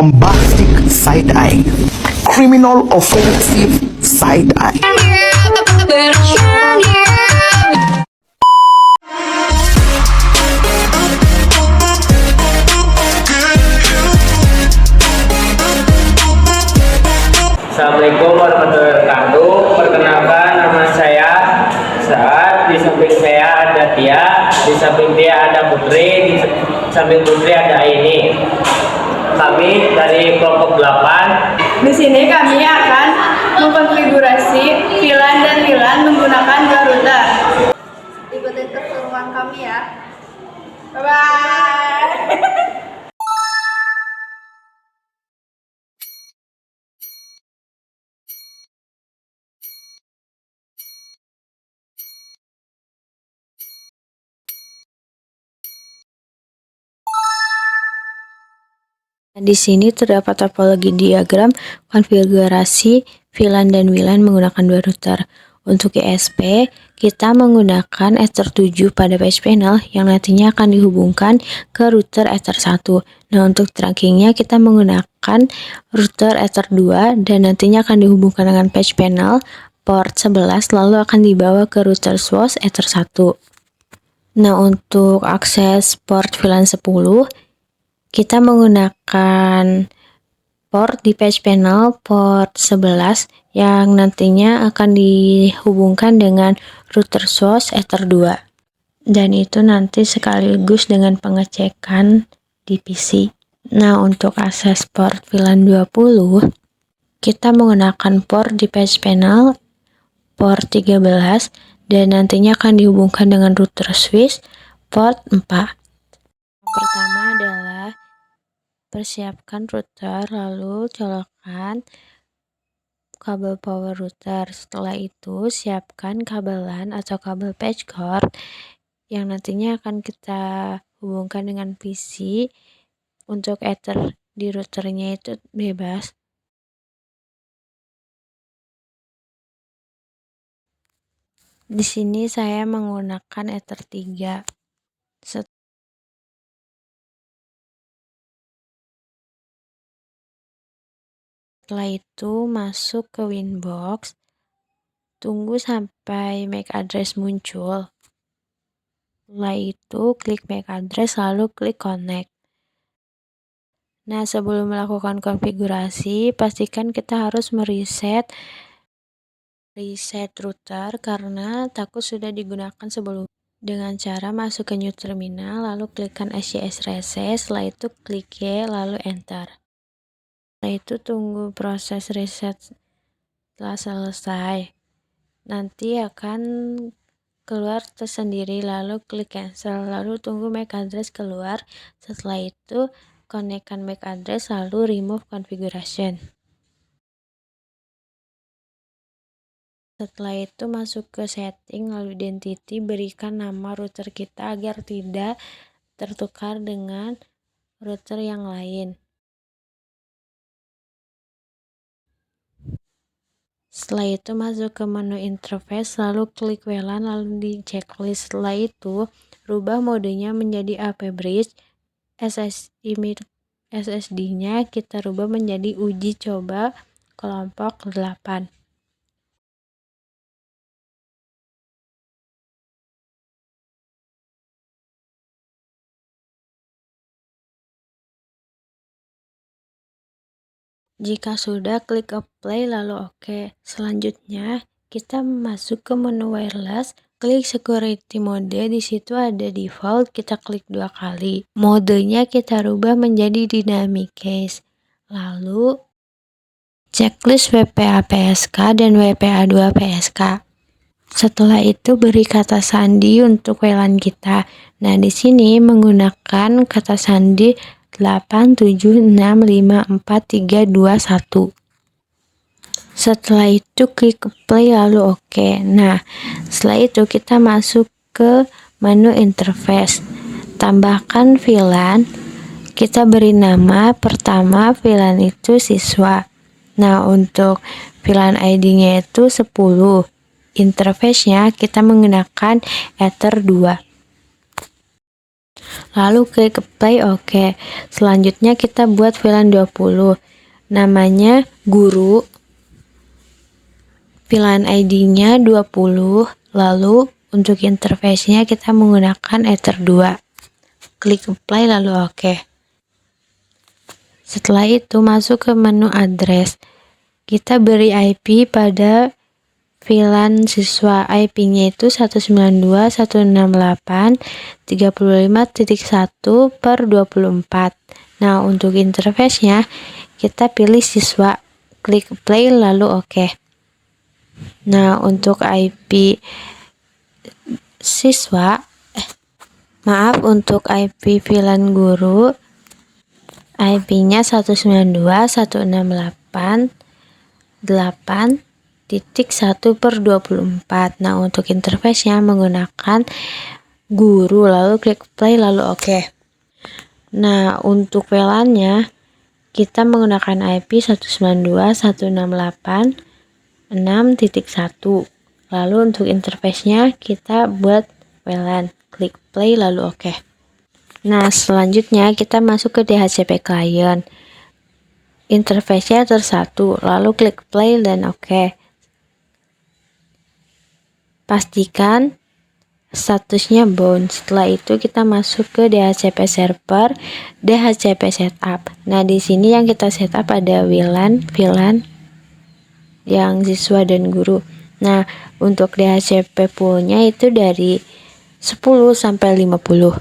bombastic side eye, criminal offensive side eye. Assalamualaikum warahmatullahi wabarakatuh. Perkenalkan, nama saya Saat. Di samping saya ada Tia, di samping Tia ada Putri, di samping Putri ada Aini. Kami dari kelompok 8. Di sini kami akan mengkonfigurasi VLAN dan WLAN menggunakan dua router. Ikuti keseruan kami ya. Bye-bye. Di sini terdapat topologi diagram konfigurasi VLAN dan WLAN menggunakan dua router. Untuk ISP, kita menggunakan Ether 7 pada patch panel yang nantinya akan dihubungkan ke router Ether 1. Nah, untuk trackingnya kita menggunakan router Ether 2 dan nantinya akan dihubungkan dengan patch panel port 11 lalu akan dibawa ke router source Ether 1. Nah, untuk akses port VLAN 10 kita menggunakan port di patch panel port 11 yang nantinya akan dihubungkan dengan router source Ether 2. Dan itu nanti sekaligus dengan pengecekan di PC. Nah, untuk akses port VLAN 20 kita menggunakan port di patch panel port 13 dan nantinya akan dihubungkan dengan router switch port 4. Pertama adalah persiapkan router, lalu colokkan kabel power router. Setelah itu siapkan kabel LAN atau kabel patch cord yang nantinya akan kita hubungkan dengan PC. Untuk Ether di routernya itu bebas. Di sini saya menggunakan Ether 3. Setelah itu masuk ke Winbox, tunggu sampai MAC address muncul. Setelah itu klik MAC address lalu klik connect. Nah, sebelum melakukan konfigurasi, pastikan kita harus reset router karena takut sudah digunakan sebelum. Dengan cara masuk ke new terminal lalu klikkan SCS reset, setelah itu klik Y lalu enter. Setelah itu tunggu proses reset setelah selesai. Nanti akan keluar tersendiri lalu klik cancel lalu tunggu MAC address keluar. Setelah itu konekkan MAC address lalu remove configuration. Setelah itu masuk ke setting lalu identity, berikan nama router kita agar tidak tertukar dengan router yang lain. Setelah itu masuk ke menu interface lalu klik WLAN lalu di checklist. Setelah itu rubah modenya menjadi AP bridge. SSD-nya kita rubah menjadi uji coba kelompok 8. Jika sudah, klik apply lalu OK. Selanjutnya, kita masuk ke menu wireless, klik security mode. Di situ ada default, kita klik 2 kali. Modenya kita rubah menjadi dynamic case. Lalu checklist WPA PSK dan WPA 2 PSK. Setelah itu beri kata sandi untuk WLAN kita. Nah, di sini menggunakan kata sandi 8765431. Setelah itu klik play lalu OK. Nah, setelah itu kita masuk ke menu interface. Tambahkan VLAN. Kita beri nama pertama VLAN itu siswa. Nah, untuk VLAN ID-nya itu 10. Interface-nya kita menggunakan Ether 2. Lalu klik play, oke. Selanjutnya kita buat VLAN 20. Namanya guru. VLAN ID-nya 20. Lalu untuk interface-nya kita menggunakan Ether 2. Klik apply lalu oke. Setelah itu masuk ke menu address. Kita beri IP pada VLAN siswa. IP-nya itu 192.168.35.1/24. Nah, untuk interface-nya kita pilih siswa. Klik play lalu oke. Nah, untuk IP siswa, untuk IP VLAN guru, IP-nya 192.168.8.1/24. Nah, untuk interface-nya menggunakan guru, lalu klik play lalu oke. Nah, untuk VLAN-nya kita menggunakan IP 192.168.6.1. Lalu untuk interface-nya kita buat VLAN. Klik play lalu oke. Nah, selanjutnya kita masuk ke DHCP client. Interface-nya tersatu, lalu klik play dan oke. Pastikan statusnya bound. Setelah itu kita masuk ke DHCP server, DHCP setup. Nah, di sini yang kita setup ada VLAN yang siswa dan guru. Nah, untuk DHCP poolnya itu dari 10 sampai 50.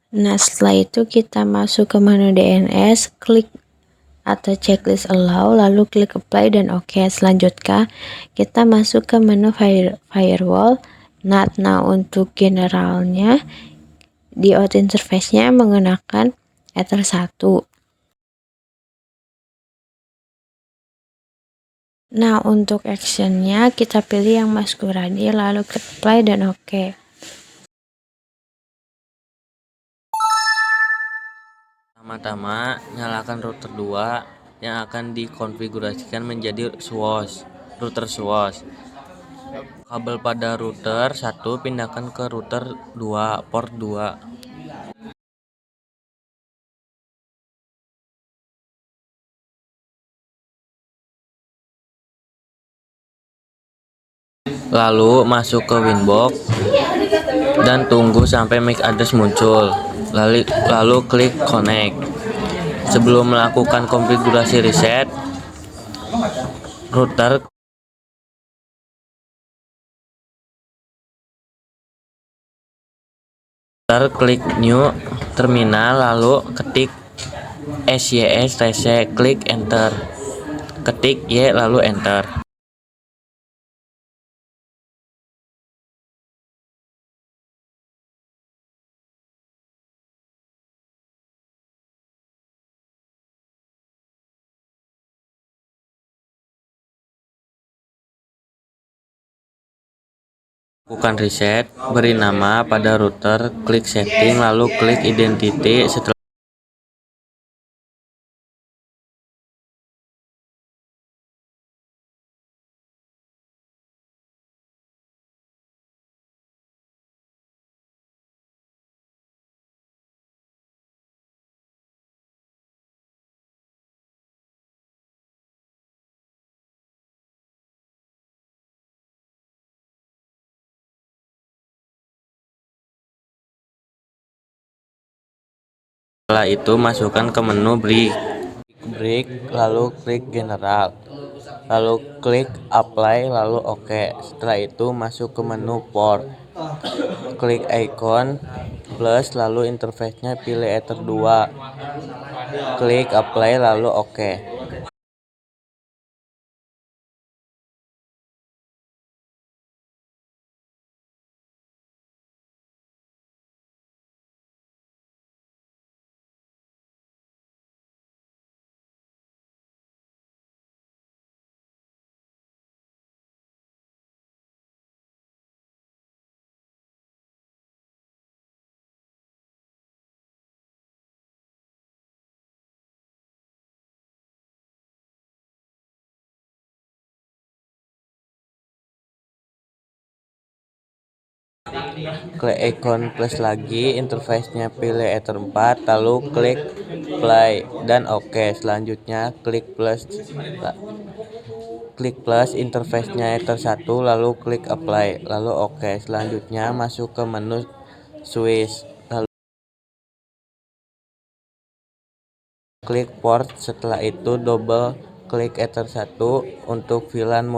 Nah, setelah itu kita masuk ke menu DNS, klik atau checklist allow, lalu klik apply dan oke. Selanjutnya kita masuk ke menu firewall. Nah, untuk generalnya di out interface-nya menggunakan Ether 1. Nah, untuk action-nya kita pilih yang Masquerade, lalu klik apply dan oke. Pertama-tama, nyalakan router 2 yang akan dikonfigurasikan menjadi SWOS, router SWOS. Kabel pada router 1 pindahkan ke router 2, port 2. Lalu masuk ke Winbox dan tunggu sampai MAC address muncul. Lalu klik connect. Sebelum melakukan konfigurasi reset router, klik new terminal, lalu ketik SYS klik enter. Ketik Y lalu enter. Lakukan reset, beri nama pada router, klik setting, lalu klik identity. Setelah Setelah itu masukkan ke menu break, lalu klik general, lalu klik apply, lalu OK. Setelah itu masuk ke menu port, klik icon plus, lalu interface-nya pilih Ether 2, klik apply, lalu OK. Klik icon plus lagi, interface-nya pilih Ether 4, lalu klik play dan OK. Selanjutnya klik plus, interface-nya Ether 1, lalu klik apply, lalu OK. Selanjutnya masuk ke menu switch, lalu klik port. Setelah itu double klik Ether 1 untuk VLAN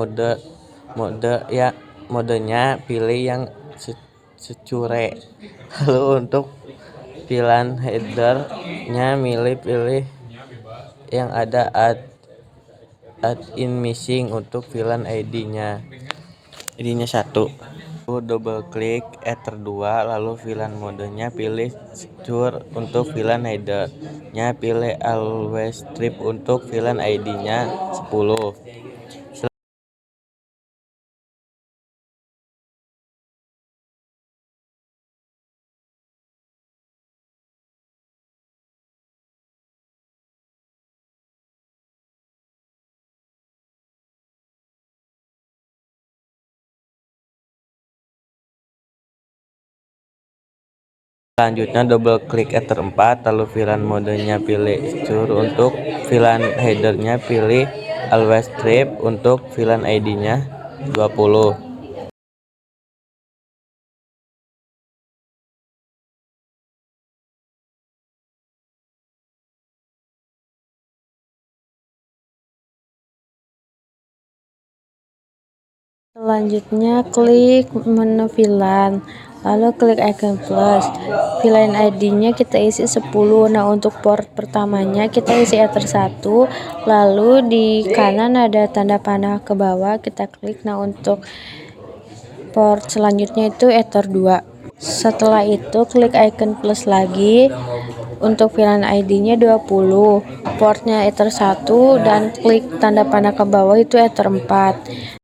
modenya pilih yang secure. Lalu untuk VLAN header-nya pilih yang ada add in missing untuk VLAN ID-nya 1. Double klik Ether 2, lalu VLAN modenya pilih secure untuk VLAN header-nya pilih always strip untuk VLAN ID-nya 10. Selanjutnya double klik Ether 4, lalu VLAN modenya pilih secure untuk VLAN header-nya pilih always strip untuk VLAN ID-nya 20. Selanjutnya klik menu VLAN, lalu klik icon plus. VLAN ID-nya kita isi 10. Nah, untuk port pertamanya kita isi Ether 1, lalu di kanan ada tanda panah ke bawah, kita klik. Nah, untuk port selanjutnya itu Ether 2. Setelah itu klik icon plus lagi. Untuk VLAN ID-nya 20, portnya Ether 1, dan klik tanda panah ke bawah itu Ether 4.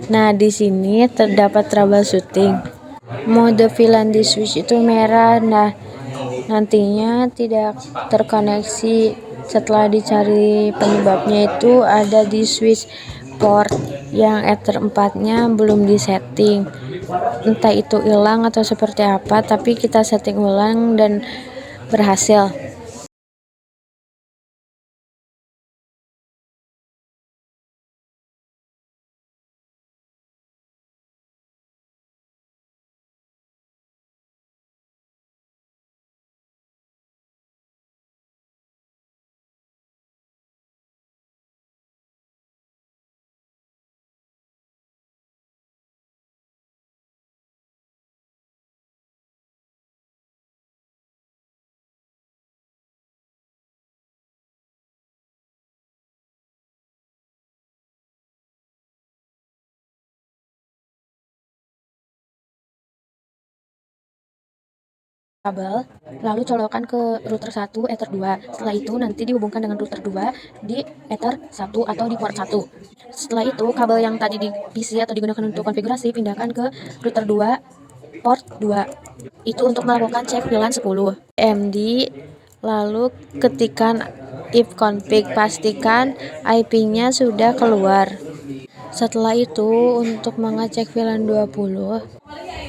Nah, di sini terdapat troubleshooting. Mode VLAN di switch itu merah. Nah, nantinya tidak terkoneksi. Setelah dicari penyebabnya itu ada di switch port yang Ether 4-nya belum disetting. Entah itu hilang atau seperti apa, tapi kita setting ulang dan berhasil. Kabel, lalu colokan ke router 1 Ether 2. Setelah itu nanti dihubungkan dengan router 2 di Ether 1 atau di port 1. Setelah itu kabel yang tadi di PC atau digunakan untuk konfigurasi pindahkan ke router 2 port 2. Itu untuk melakukan cek VLAN 10. MD, lalu ketikkan if config, pastikan IP-nya sudah keluar. Setelah itu, untuk mengecek VLAN 20,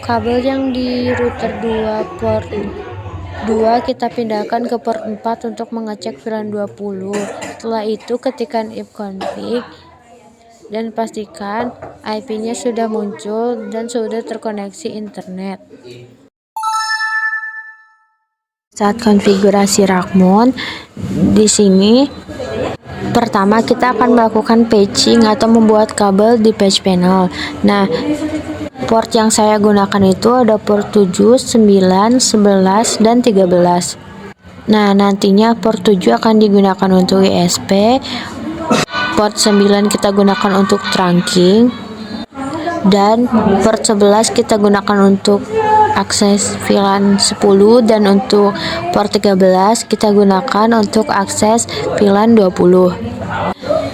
kabel yang di router 2 port 2 kita pindahkan ke port 4 untuk mengecek VLAN 20. Setelah itu, ketikkan ifconfig dan pastikan IP-nya sudah muncul dan sudah terkoneksi internet. Saat konfigurasi Rakmon, di sini pertama kita akan melakukan patching atau membuat kabel di patch panel. Nah, port yang saya gunakan itu ada port 7, 9, 11, dan 13. Nah, nantinya port 7 akan digunakan untuk ISP, port 9 kita gunakan untuk trunking, dan port 11 kita gunakan untuk akses VLAN 10, dan untuk port 13 kita gunakan untuk akses VLAN 20.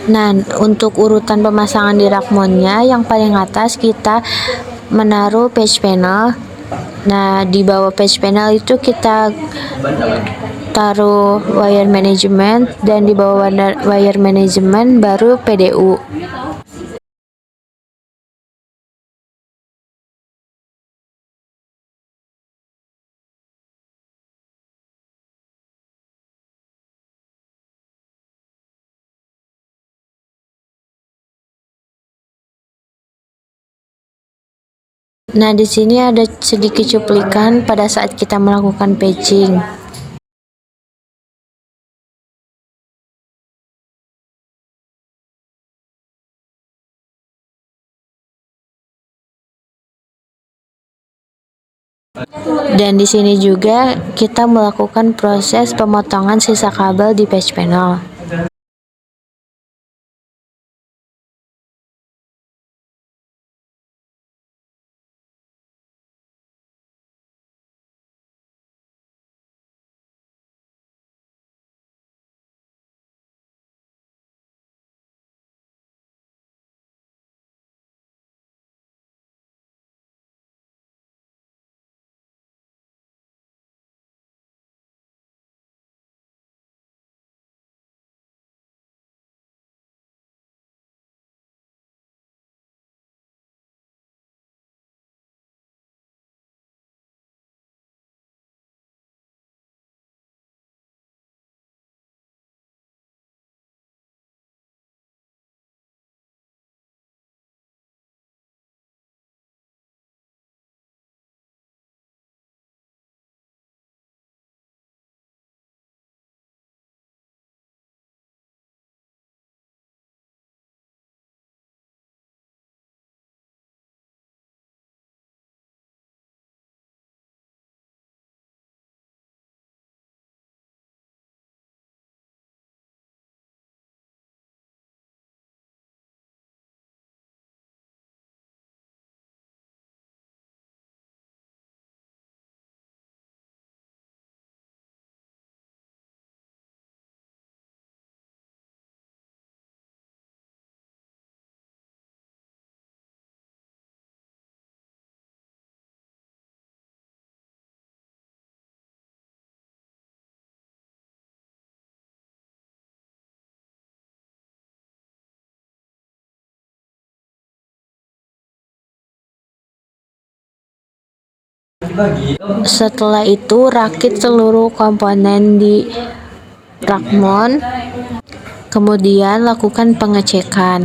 Nah, untuk urutan pemasangan di Rakmonnya, yang paling atas kita menaruh patch panel. Nah, di bawah patch panel itu kita taruh wire management, dan di bawah wire management baru PDU. Nah, di sini ada sedikit cuplikan pada saat kita melakukan patching. Dan di sini juga kita melakukan proses pemotongan sisa kabel di patch panel. Setelah itu, rakit seluruh komponen di Rakmon, kemudian lakukan pengecekan.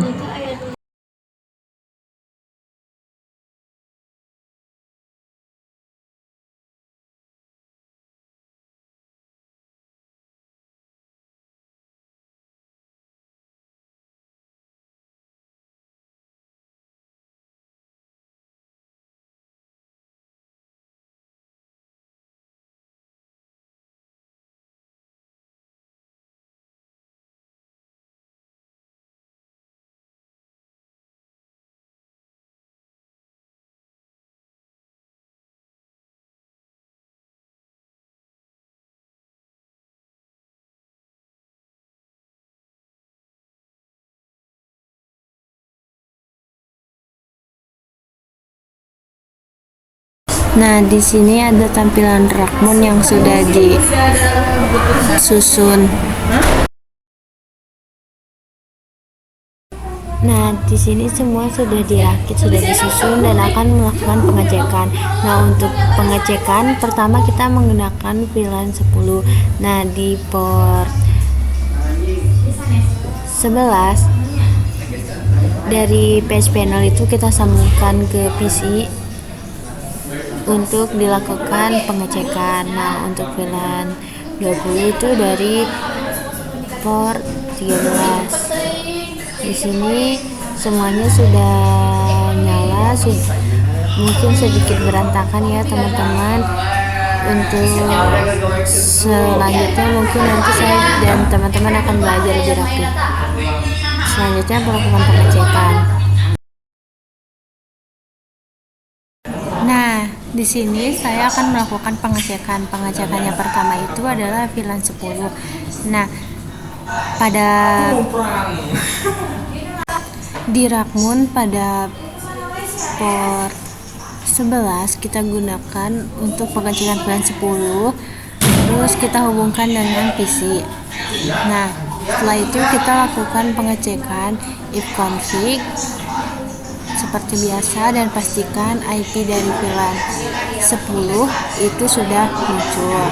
Nah, di sini ada tampilan Rakmon yang sudah disusun. Nah, di sini semua sudah dirakit, sudah disusun dan akan melakukan pengecekan. Nah, untuk pengecekan pertama kita menggunakan VLAN 10. Nah, di port 11 dari patch panel itu kita sambungkan ke PC untuk dilakukan pengecekan. Nah, untuk VLAN 20 itu dari port 13. Di sini semuanya sudah nyala, mungkin sedikit berantakan ya teman-teman. Untuk selanjutnya mungkin nanti saya dan teman-teman akan belajar lebih rapi. Selanjutnya melakukan pengecekan. Nah, di sini saya akan melakukan pengecekan. Pengecekan yang pertama itu adalah VLAN 10. Nah, pada di Rakmun pada port 11 kita gunakan untuk pengecekan VLAN 10, terus kita hubungkan dengan PC. Nah, setelah itu kita lakukan pengecekan ifconfig seperti biasa dan pastikan IP dari VLAN 10 itu sudah muncul.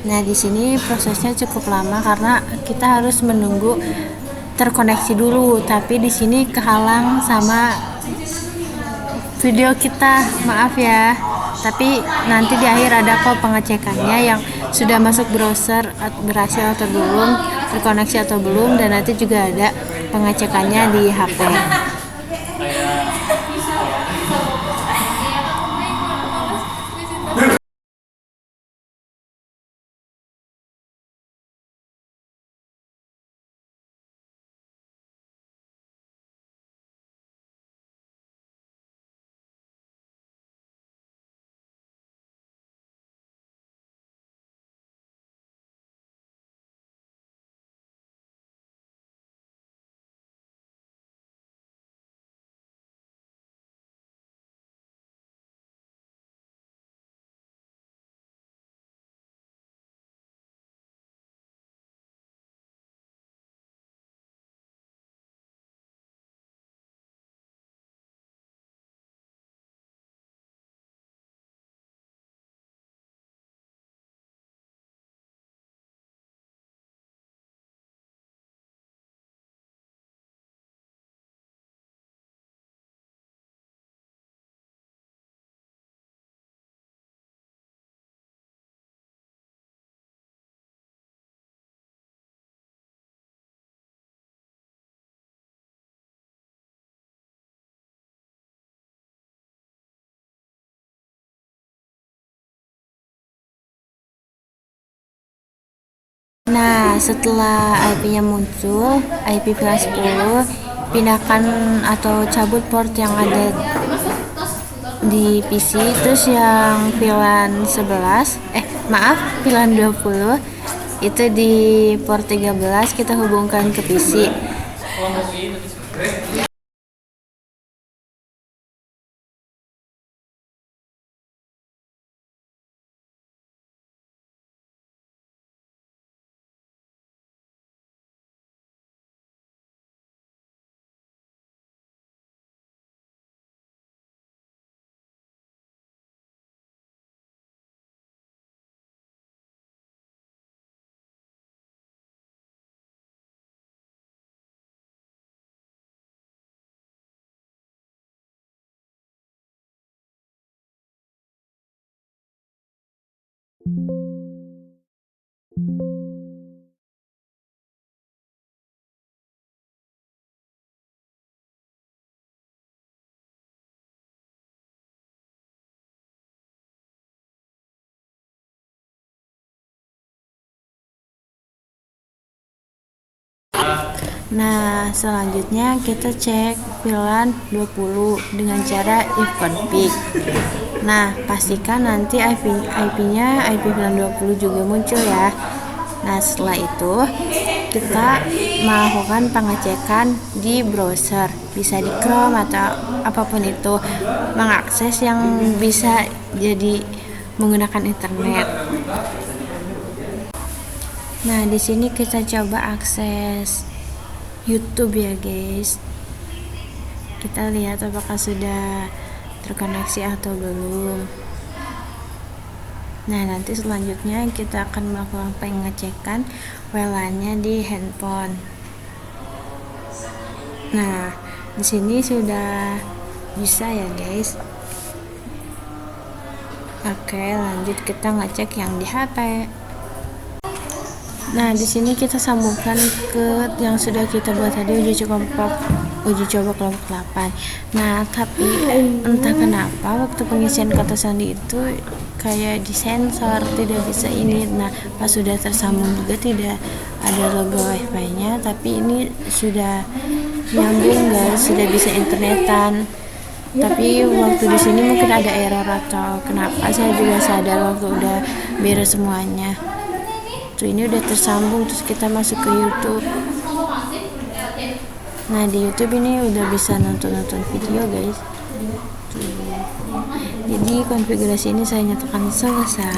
Nah, di sini prosesnya cukup lama karena kita harus menunggu terkoneksi dulu, tapi di sini kehalang sama video kita, maaf ya. Tapi nanti di akhir ada kok pengecekannya yang sudah masuk browser berhasil atau belum, terkoneksi atau belum, dan nanti juga ada pengecekannya di HP. Nah, setelah IP-nya muncul, IP VLAN 10, pindahkan atau cabut port yang ada di PC, terus yang VLAN 11, VLAN 20 itu di port 13 kita hubungkan ke PC. Nah, selanjutnya kita cek VLAN 20 dengan cara ifconfig. Nah, pastikan nanti IP-nya IP VLAN 20 juga muncul ya. Nah, setelah itu kita melakukan pengecekan di browser, bisa di Chrome atau apapun itu, mengakses yang bisa jadi menggunakan internet. Nah, di sini kita coba akses YouTube ya guys. Kita lihat apakah sudah terkoneksi atau belum. Nah, nanti selanjutnya kita akan melakukan pengecekan WLAN-nya di handphone. Nah, di sini sudah bisa ya guys. Oke, lanjut kita ngecek yang di HP. Nah, di sini kita sambungkan ke yang sudah kita buat tadi, uji coba kelompok 8. Nah, tapi entah kenapa waktu pengisian kata sandi itu kayak disensor, tidak bisa ini. Nah, pas sudah tersambung juga tidak ada logo wifi-nya, tapi ini sudah nyambung guys, sudah bisa internetan. Tapi waktu di sini mungkin ada error atau kenapa, saya juga sadar waktu udah beres semuanya. Tuh, ini udah tersambung, terus kita masuk ke YouTube. Nah, di YouTube ini udah bisa nonton video guys. Tuh. Jadi konfigurasi ini saya nyatakan selesai.